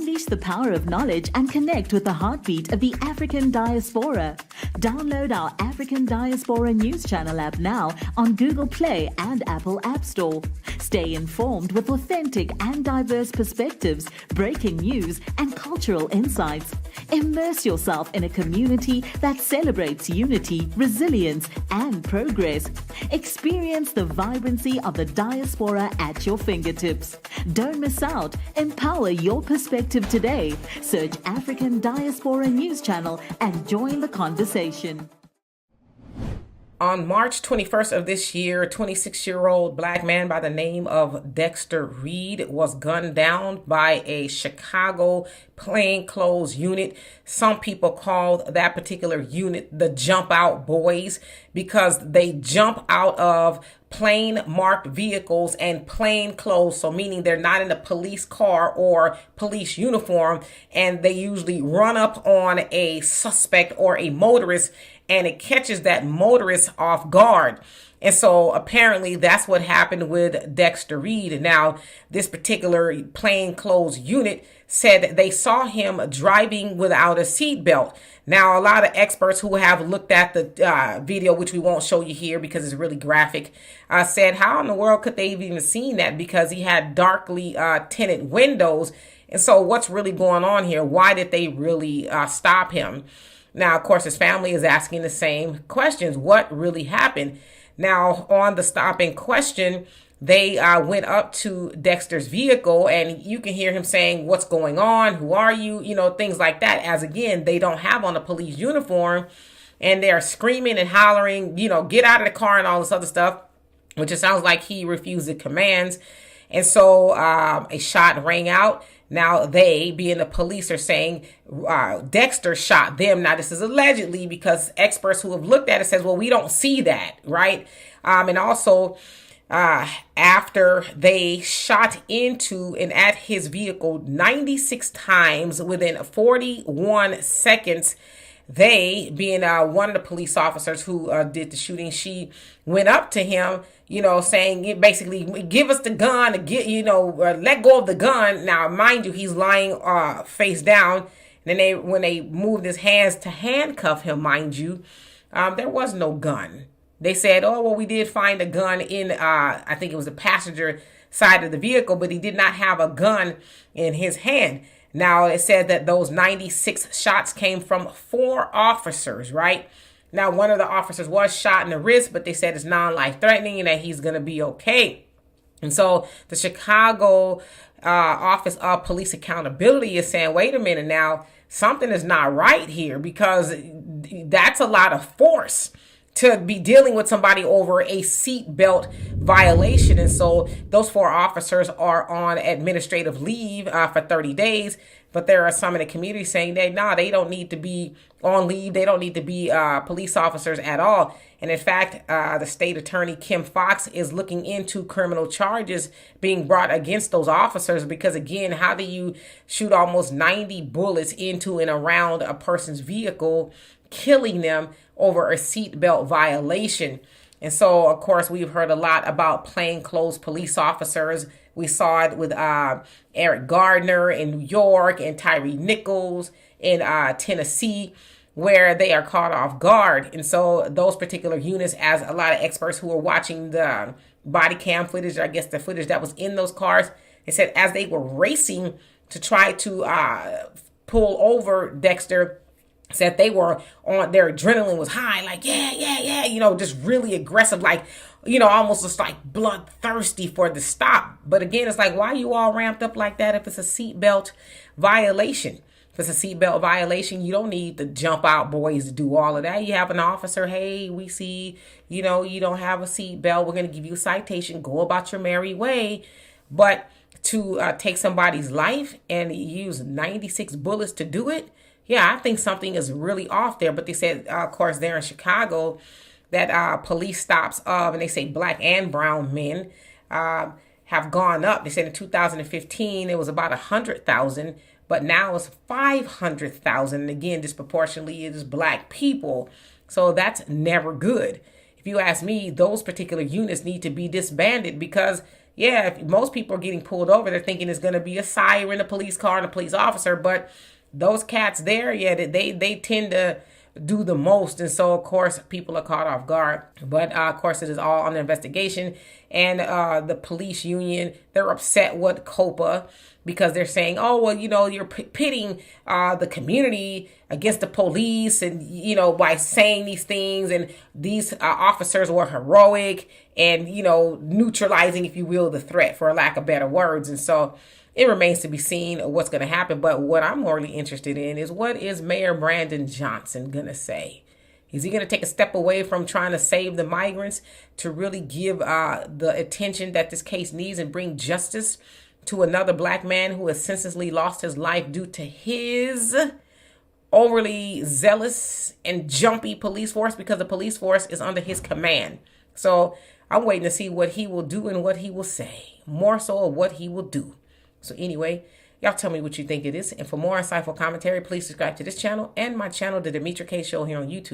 Unleash the power of knowledge and connect with the heartbeat of the African diaspora. Download our African Diaspora News Channel app now on Google Play and Apple App Store. Stay informed with authentic and diverse perspectives, breaking news, and cultural insights. Immerse yourself in a community that celebrates unity, resilience, and progress. Experience the vibrancy of the diaspora at your fingertips. Don't miss out. Empower your perspective today. Search African Diaspora News Channel and join the conversation. On March 21st of this year, a 26-year-old black man by the name of Dexter Reed was gunned down by a Chicago plainclothes unit. Some people call that particular unit the Jump Out Boys because they jump out of plain marked vehicles and plain clothes, so meaning they're not in a police car or police uniform, and they usually run up on a suspect or a motorist, and it catches that motorist off guard. And so apparently that's what happened with Dexter Reed. Now, this particular plainclothes unit said that they saw him driving without a seatbelt. Now, a lot of experts who have looked at the video, which we won't show you here because it's really graphic, said how in the world could they have even seen that, because he had darkly tinted windows. And so what's really going on here? Why did they really stop him? Now, of course, his family is asking the same questions. What really happened? Now, on the stop in question, they went up to Dexter's vehicle, and you can hear him saying, "What's going on? Who are you?" You know, things like that, as again, they don't have on a police uniform, and they're screaming and hollering, you know, get out of the car and all this other stuff, which it sounds like he refused the commands. And so a shot rang out. Now they, being the police, are saying Dexter shot them. Now this is allegedly, because experts who have looked at it says, well, we don't see that, right? And also after they shot into and at his vehicle 96 times within 41 seconds, they, being one of the police officers who did the shooting, she went up to him, you know, saying basically, give us the gun, let go of the gun. Now, mind you, he's lying face down. And then when they moved his hands to handcuff him, mind you, there was no gun. They said, oh, well, we did find a gun in, I think it was the passenger side of the vehicle, but he did not have a gun in his hand. Now, it said that those 96 shots came from 4 officers, right? Now, one of the officers was shot in the wrist, but they said it's non-life threatening and that he's going to be okay. And so the Chicago Office of Police Accountability is saying, wait a minute now, something is not right here, because that's a lot of force to be dealing with somebody over a seatbelt violation. And so those 4 officers are on administrative leave for 30 days. But there are some in the community saying that, they don't need to be on leave. They don't need to be police officers at all. And in fact, the state attorney, Kim Fox, is looking into criminal charges being brought against those officers, because, again, how do you shoot almost 90 bullets into and around a person's vehicle, killing them over a seatbelt violation? And so, of course, we've heard a lot about plainclothes police officers. We saw it with Eric Gardner in New York and Tyree Nichols in Tennessee, where they are caught off guard. And so those particular units, as a lot of experts who were watching the body cam footage, I guess the footage that was in those cars, they said as they were racing to try to pull over Dexter, said they were on, their adrenaline was high, like, yeah, just really aggressive, like, almost just like bloodthirsty for the stop. But again, it's like, why are you all ramped up like that if it's a seatbelt violation? If it's a seatbelt violation, you don't need the Jump Out Boys to do all of that. You have an officer, hey, we see, you don't have a seatbelt. We're going to give you a citation. Go about your merry way. But to take somebody's life and use 96 bullets to do it, yeah, I think something is really off there. But they said, of course, there in Chicago, that police stops of, and they say black and brown men have gone up. They said in 2015, it was about 100,000, but now it's 500,000. And again, disproportionately, it is black people. So that's never good. If you ask me, those particular units need to be disbanded, because yeah, if most people are getting pulled over, they're thinking it's going to be a siren, a police car, and a police officer. But those cats there, yeah, they tend to do the most. And so, of course, people are caught off guard. But, of course, it is all under investigation. And the police union, they're upset with COPA because they're saying, oh, well, you know, you're pitting the community against the police and, you know, by saying these things. And these officers were heroic and, you know, neutralizing, if you will, the threat, for lack of better words. And so it remains to be seen what's going to happen. But what I'm more interested in is, what is Mayor Brandon Johnson going to say? Is he going to take a step away from trying to save the migrants to really give the attention that this case needs and bring justice to another black man who has senselessly lost his life due to his overly zealous and jumpy police force, because the police force is under his command? So I'm waiting to see what he will do and what he will say, more so of what he will do. So anyway, y'all tell me what you think it is. And for more insightful commentary, please subscribe to this channel and my channel, The Demetra Kaye Show, here on YouTube.